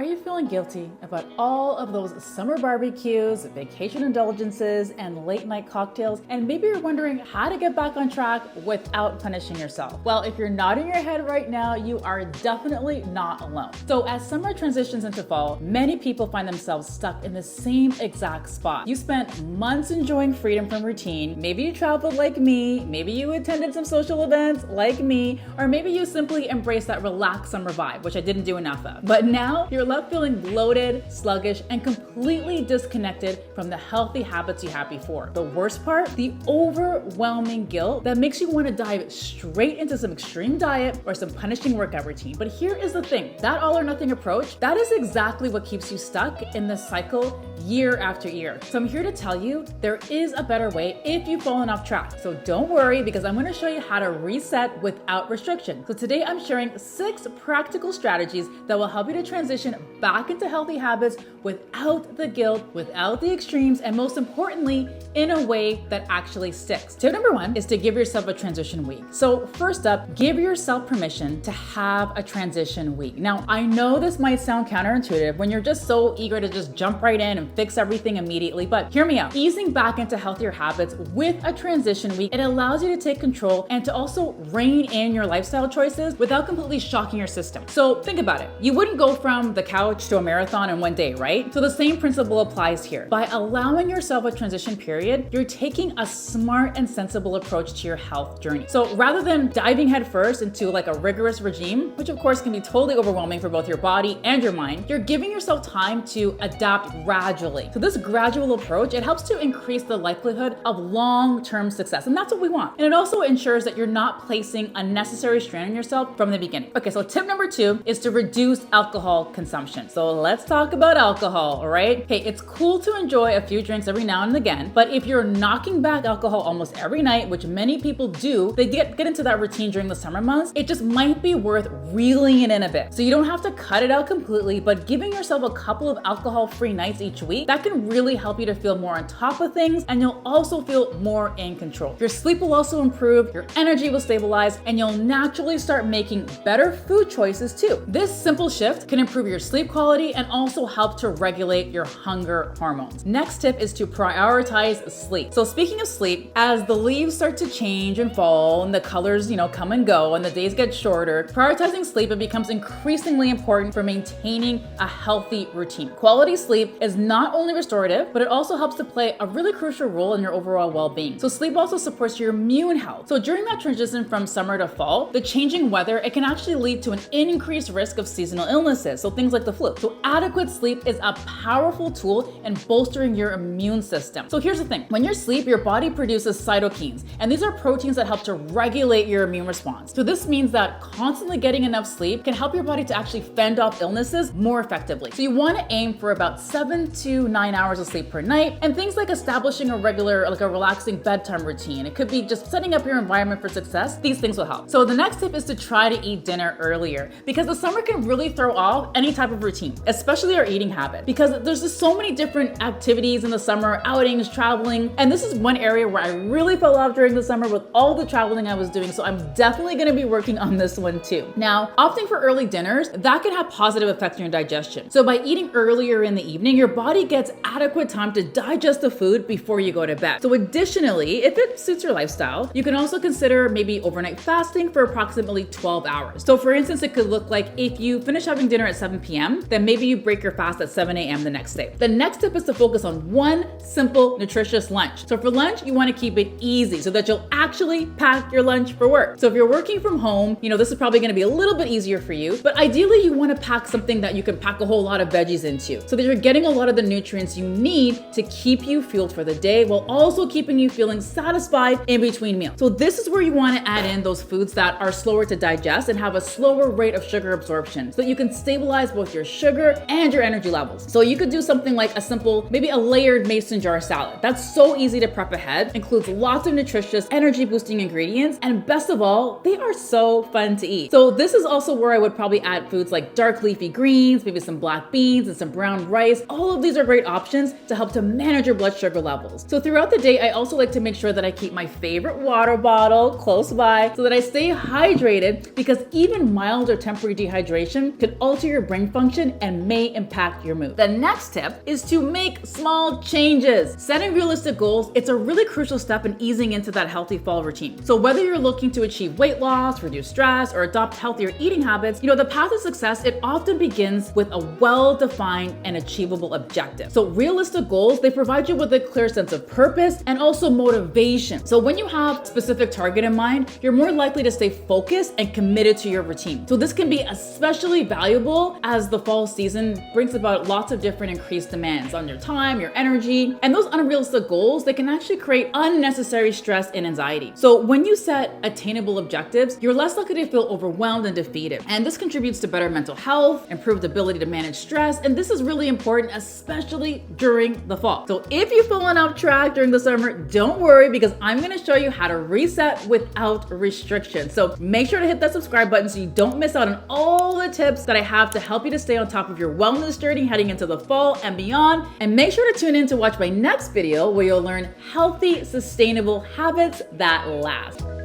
Are you feeling guilty about all of those summer barbecues, vacation indulgences, and late night cocktails? And maybe you're wondering how to get back on track without punishing yourself. Well, if you're nodding your head right now, you are definitely not alone. So as summer transitions into fall, many people find themselves stuck in the same exact spot. You spent months enjoying freedom from routine. Maybe you traveled like me, maybe you attended some social events like me, or maybe you simply embraced that relaxed summer vibe, which I didn't do enough of. But now you're left feeling bloated, sluggish, and completely disconnected from the healthy habits you had before. The worst part, the overwhelming guilt that makes you want to dive straight into some extreme diet or some punishing workout routine. But here is the thing, that all or nothing approach, that is exactly what keeps you stuck in this cycle year after year. So I'm here to tell you there is a better way if you've fallen off track. So don't worry, because I'm going to show you how to reset without restriction. So today I'm sharing 6 practical strategies that will help you to transition back into healthy habits without the guilt, without the extremes, and most importantly, in a way that actually sticks. Tip number 1 is to give yourself a transition week. So first up, give yourself permission to have a transition week. Now, I know this might sound counterintuitive when you're just so eager to just jump right in and fix everything immediately, but hear me out. Easing back into healthier habits with a transition week, it allows you to take control and to also rein in your lifestyle choices without completely shocking your system. So think about it. You wouldn't go from the couch to a marathon in one day, right? So the same principle applies here. By allowing yourself a transition period, you're taking a smart and sensible approach to your health journey. So rather than diving headfirst into like a rigorous regime, which of course can be totally overwhelming for both your body and your mind, you're giving yourself time to adapt gradually. So this gradual approach, it helps to increase the likelihood of long-term success. And that's what we want. And it also ensures that you're not placing unnecessary strain on yourself from the beginning. Okay, so tip number 2 is to reduce alcohol consumption. So let's talk about alcohol, all right? Okay, it's cool to enjoy a few drinks every now and again, but if you're knocking back alcohol almost every night, which many people do, they get into that routine during the summer months, it just might be worth reeling it in a bit. So you don't have to cut it out completely, but giving yourself a couple of alcohol-free nights each week, that can really help you to feel more on top of things, and you'll also feel more in control. Your sleep will also improve, your energy will stabilize, and you'll naturally start making better food choices too. This simple shift can improve your sleep quality and also help to regulate your hunger hormones. Next tip is to prioritize sleep. So speaking of sleep, as the leaves start to change and fall and the colors, come and go and the days get shorter, prioritizing sleep, it becomes increasingly important for maintaining a healthy routine. Quality sleep is not only restorative, but it also helps to play a really crucial role in your overall well-being. So sleep also supports your immune health. So during that transition from summer to fall, the changing weather, it can actually lead to an increased risk of seasonal illnesses. So things like the flu. So adequate sleep is a powerful tool in bolstering your immune system. So here's the thing. When you sleep, your body produces cytokines, and these are proteins that help to regulate your immune response. So this means that constantly getting enough sleep can help your body to actually fend off illnesses more effectively. So you want to aim for about 7 to 9 hours of sleep per night, and things like establishing a regular, like a relaxing bedtime routine. It could be just setting up your environment for success. These things will help. So the next tip is to try to eat dinner earlier, because the summer can really throw off any type of routine, especially our eating habit, because there's just so many different activities in the summer, outings, traveling, and this is one area where I really fell off during the summer with all the traveling I was doing. So I'm definitely going to be working on this one too. Now, opting for early dinners, that can have positive effects on your digestion. So by eating earlier in the evening, your body gets adequate time to digest the food before you go to bed. So additionally, if it suits your lifestyle, you can also consider maybe overnight fasting for approximately 12 hours. So for instance, it could look like if you finish having dinner at 7 p.m., then maybe you break your fast at 7 a.m. the next day. The next tip is to focus on one simple, nutritious lunch. So for lunch, you want to keep it easy so that you'll actually pack your lunch for work. So if you're working from home, this is probably going to be a little bit easier for you, but ideally you want to pack something that you can pack a whole lot of veggies into so that you're getting a lot of the nutrients you need to keep you fueled for the day while also keeping you feeling satisfied in between meals. So this is where you want to add in those foods that are slower to digest and have a slower rate of sugar absorption so that you can stabilize both your sugar and your energy levels. So you could do something like a simple, maybe a layered mason jar salad. That's so easy to prep ahead, includes lots of nutritious, energy boosting ingredients, and best of all, they are so fun to eat. So this is also where I would probably add foods like dark leafy greens, maybe some black beans and some brown rice. All of these are great options to help to manage your blood sugar levels. So throughout the day, I also like to make sure that I keep my favorite water bottle close by so that I stay hydrated, because even mild or temporary dehydration could alter your brain function and may impact your mood. The next tip is to make small changes. Setting realistic goals, it's a really crucial step in easing into that healthy fall routine. So whether you're looking to achieve weight loss, reduce stress, or adopt healthier eating habits, the path to success, it often begins with a well-defined and achievable objective. So realistic goals, they provide you with a clear sense of purpose and also motivation. So when you have a specific target in mind, you're more likely to stay focused and committed to your routine. So this can be especially valuable as the fall season brings about lots of different increased demands on your time, your energy, and those unrealistic goals, they can actually create unnecessary stress and anxiety. So when you set attainable objectives, you're less likely to feel overwhelmed and defeated. And this contributes to better mental health, improved ability to manage stress, and this is really important, especially during the fall. So if you've fallen off track during the summer, don't worry, because I'm gonna show you how to reset without restriction. So make sure to hit that subscribe button so you don't miss out on all the tips that I have to help you to stay on top of your wellness journey heading into the fall and beyond. And make sure to tune in to watch my next video where you'll learn healthy, sustainable habits that last.